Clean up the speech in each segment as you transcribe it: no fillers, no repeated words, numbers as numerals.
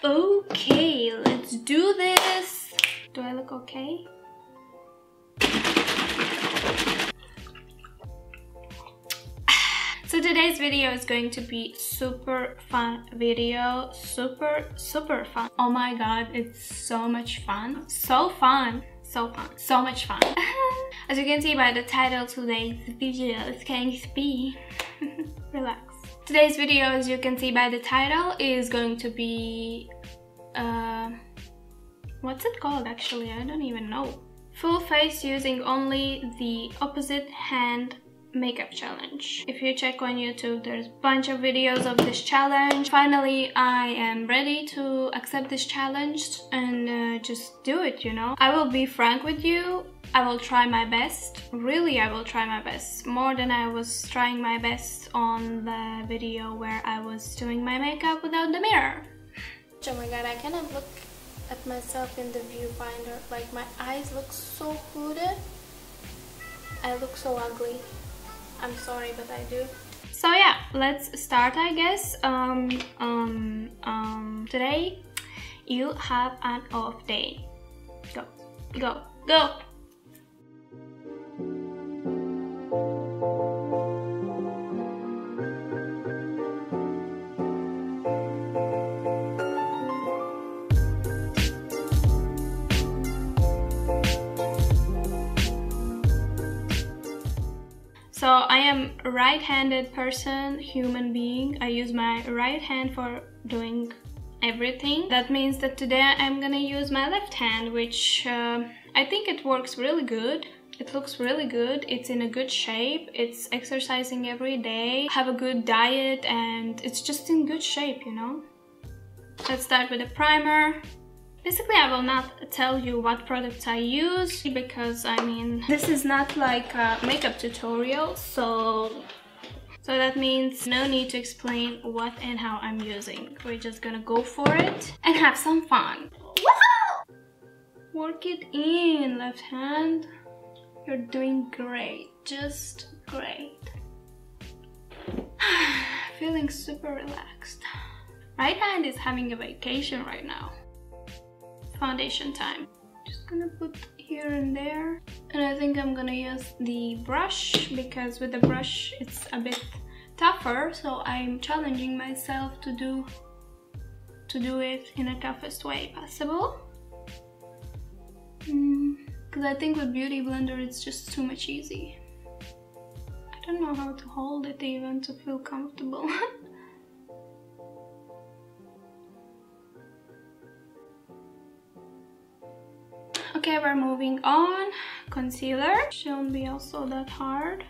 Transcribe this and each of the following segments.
Okay, let's do this. Do I look okay? So today's video is going to be super fun video. Super fun. Oh my god, it's so much fun. So fun. So fun. So much fun. As you can see by the title, today's video is going to be relax. Today's video, as you can see by the title, is going to be what's it called actually? I don't even know. Full face using only the opposite hand makeup challenge. If you check on YouTube, there's a bunch of videos of this challenge. Finally, I am ready to accept this challenge and just do it, you know. I will be frank with you. I will try my best. Really, I will try my best. More than I was trying my best on the video where I was doing my makeup without the mirror. Oh my god, I cannot look at myself in the viewfinder. Like, my eyes look so hooded. I look so ugly. I'm sorry, but I do. So yeah, let's start, I guess. Today you have an off day. Go, go, go! So I am a right-handed person, human being. I use my right hand for doing everything. That means that today I'm gonna use my left hand, which I think it works really good. It looks really good. It's in a good shape. It's exercising every day. Have a good diet and it's just in good shape, you know. Let's start with a primer. Basically, I will not tell you what products I use because, I mean, this is not like a makeup tutorial, so that means no need to explain what and how I'm using. We're just gonna go for it and have some fun. Woohoo! Work it in, left hand. You're doing great, just great. Feeling super relaxed. Right hand is having a vacation right now. Foundation time. Just gonna put here and there, and I think I'm gonna use the brush because with the brush it's a bit tougher, so I'm challenging myself to do it in the toughest way possible. Because I think with Beauty Blender it's just too much easy. I don't know how to hold it even to feel comfortable. Okay, we're moving on. Concealer. Shouldn't be also that hard.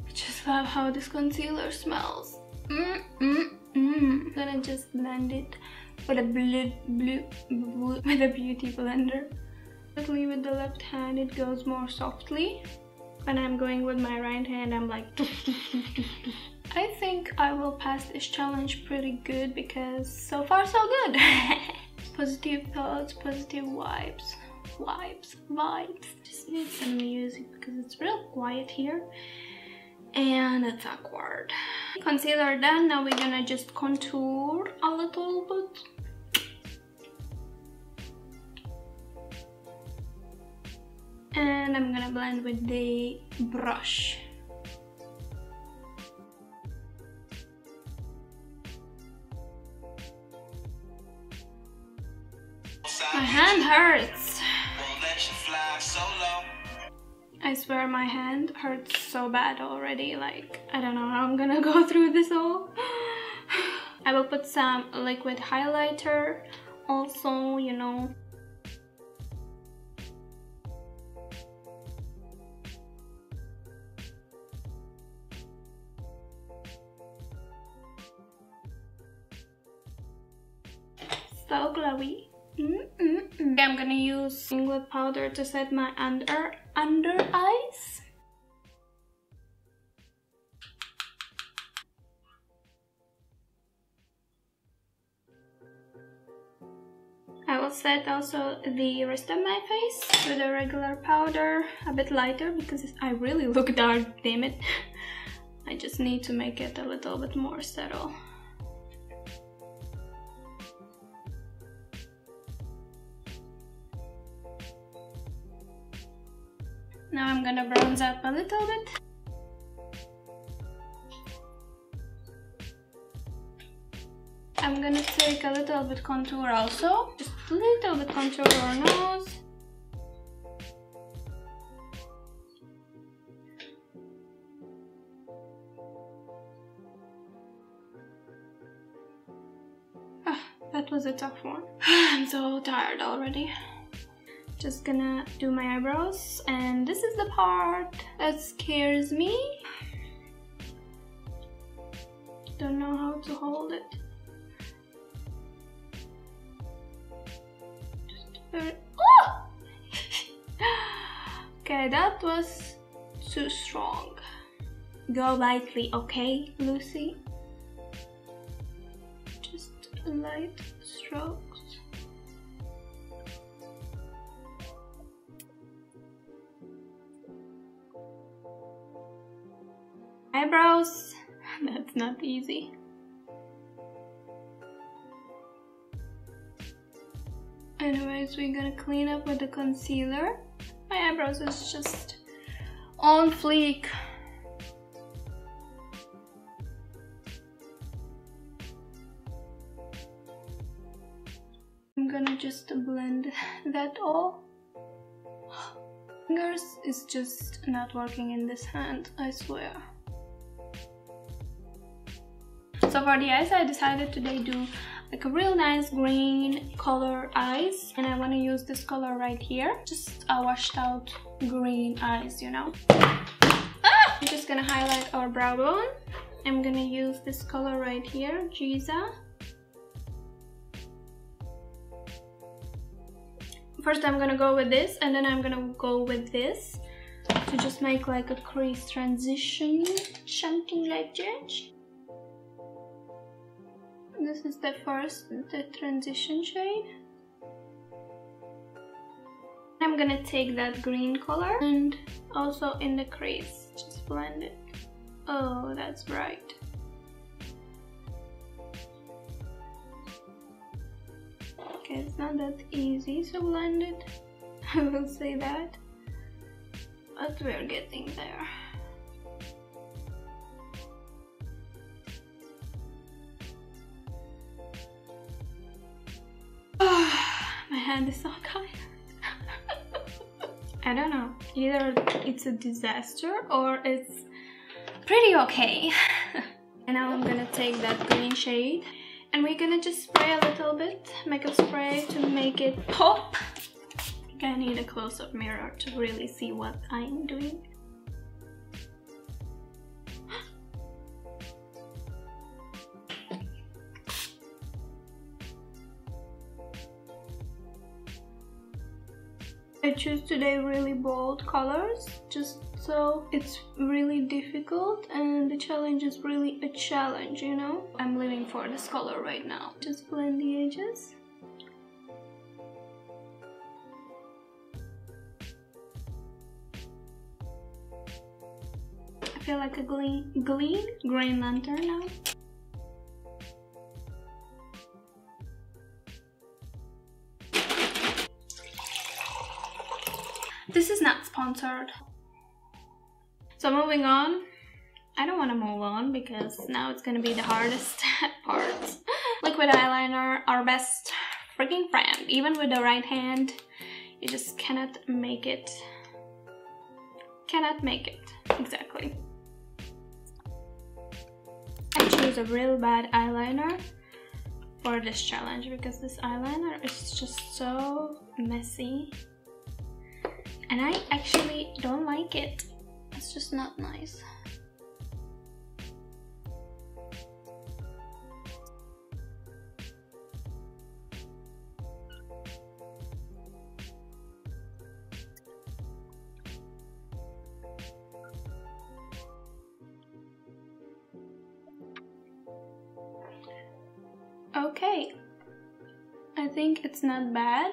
I just love how this concealer smells. I'm gonna just blend it with a with a beauty blender. Definitely with the left hand it goes more softly. When I'm going with my right hand, I'm like I think I will pass this challenge pretty good because so far so good. Positive thoughts, positive vibes. Just need some music because it's real quiet here and it's awkward. Concealer done. Now we're gonna just contour a little bit. And I'm gonna blend with the brush. My hand hurts. I swear my hand hurts so bad already. Like, I don't know how I'm gonna go through this all. I will put some liquid highlighter also, you know. So glowy. I'm gonna use INGLOT powder to set my under eyes. I will set also the rest of my face with a regular powder, a bit lighter because I really look dark, damn it. I just need to make it a little bit more subtle. Now I'm gonna bronze up a little bit. I'm gonna take a little bit contour also. Just a little bit contour our nose. That was a tough one. I'm so tired already. Just gonna do my eyebrows, and this is the part that scares me. Don't know how to hold it. Just very... Oh! Okay, that was too strong. Go lightly, okay, Lucy? Just light strokes. Eyebrows, that's not easy. Anyways, we're gonna clean up with the concealer. My eyebrows is just on fleek. I'm gonna just blend that all. Fingers is just not working in this hand, I swear. So for the eyes, I decided today do like a real nice green color eyes, and I want to use this color right here, just a washed out green eyes, you know. I'm just gonna highlight our brow bone. I'm gonna use this color right here, Giza. First I'm gonna go with this, and then I'm gonna go with this to just make like a crease transition, something like that. This is the transition shade. I'm gonna take that green color and also in the crease, just blend it. Oh, that's bright. Okay, it's not that easy to blend it, I will say that, but we're getting there. My hand is so tired. I don't know, either it's a disaster or it's pretty okay. And now I'm gonna take that green shade and we're gonna just spray a little bit, makeup spray, to make it pop. I think I need a close-up mirror to really see what I'm doing. I choose today really bold colors, just so it's really difficult and the challenge is really a challenge, you know? I'm living for this color right now. Just blend the edges. I feel like a Green Lantern now. This is not sponsored. So moving on. I don't want to move on because now it's gonna be the hardest part. Liquid eyeliner, our best freaking friend. Even with the right hand, you just cannot make it. Cannot make it, exactly. I choose a real bad eyeliner for this challenge because this eyeliner is just so messy. And I actually don't like it. It's just not nice. Okay. I think it's not bad.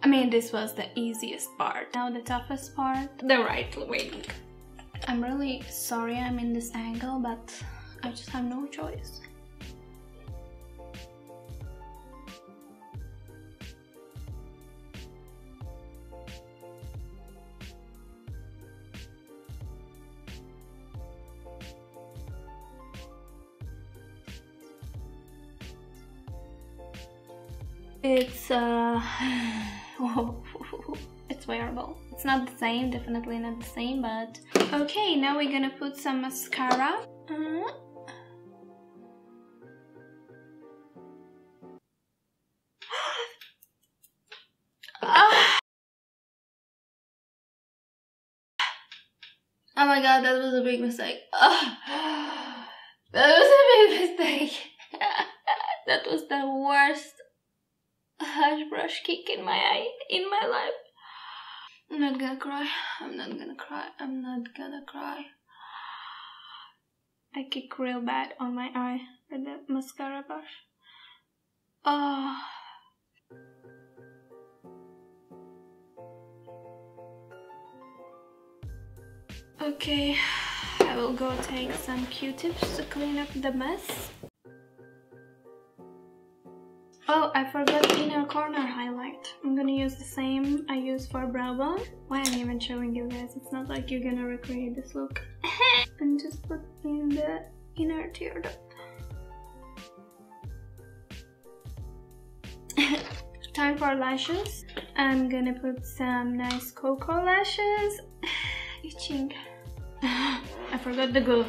I mean, this was the easiest part. Now the toughest part, the right wing. I'm really sorry I'm in this angle, but I just have no choice. It's it's wearable. It's not the same, definitely not the same, but okay, now we're gonna put some mascara. Oh my god, that was a big mistake. That was a big mistake. That was the worst lash brush kick in my eye in my life. I'm not gonna cry. I'm not gonna cry. I'm not gonna cry. I kick real bad on my eye with the mascara brush. Oh. Okay, I will go take some Q-tips to clean up the mess. Oh, I forgot inner corner highlight. I'm gonna use the same I use for brow bone. Why am I even showing you guys? It's not like you're gonna recreate this look. And just put in the inner tear duct. Time for lashes. I'm gonna put some nice cocoa lashes. Itching. I forgot the glue.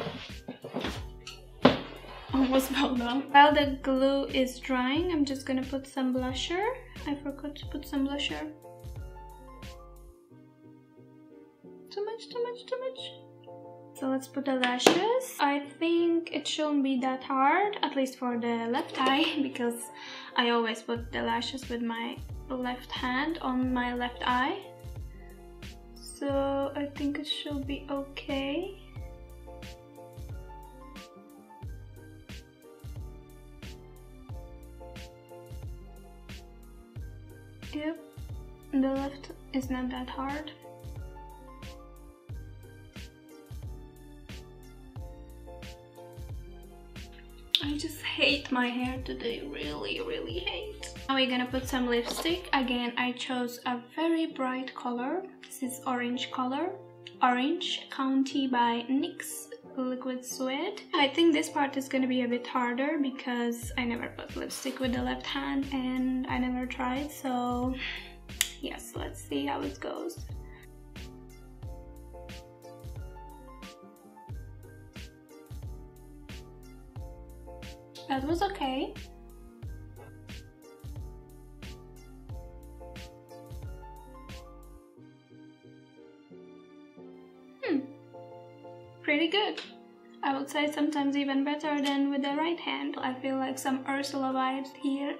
Almost fell down. While the glue is drying, I'm just gonna put some blusher. I forgot to put some blusher. Too much, too much, too much. So let's put the lashes. I think it shouldn't be that hard, at least for the left eye, because I always put the lashes with my left hand on my left eye. So I think it should be okay. Yep, the left is not that hard. I just hate my hair today, really, really hate. Now we're gonna put some lipstick. Again, I chose a very bright color. This is orange color. Orange County by NYX Liquid Suede. I think this part is gonna be a bit harder because I never put lipstick with the left hand and I never tried, so yes, let's see how it goes. That was okay. Pretty good. I would say sometimes even better than with the right hand. I feel like some Ursula vibes here.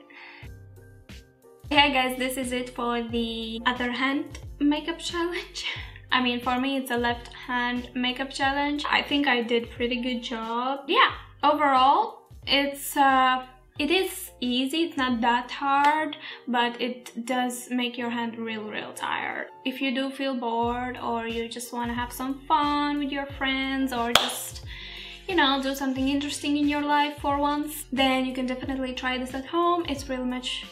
Yeah guys, this is it for the other hand makeup challenge. I mean, for me it's a left hand makeup challenge. I think I did pretty good job. Yeah, overall it is easy, it's not that hard, but it does make your hand real tired. If you do feel bored or you just want to have some fun with your friends or just, you know, do something interesting in your life for once, then you can definitely try this at home. It's real much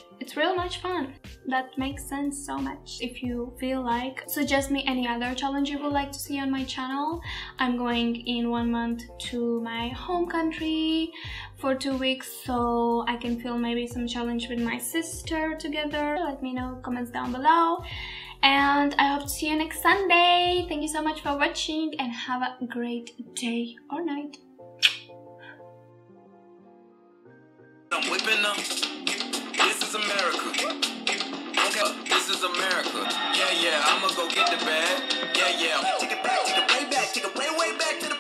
fun. That makes sense so much. If you feel like, suggest me any other challenge you would like to see on my channel. I'm going in 1 month to my home country for 2 weeks, so I can film maybe some challenge with my sister together. Let me know, comments down below. And I hope to see you next Sunday. Thank you so much for watching and have a great day or night. I'm whipping up. This is America. Okay, this is America. Yeah, I'ma go get the bag. Yeah. Take it way back. Take it way back to the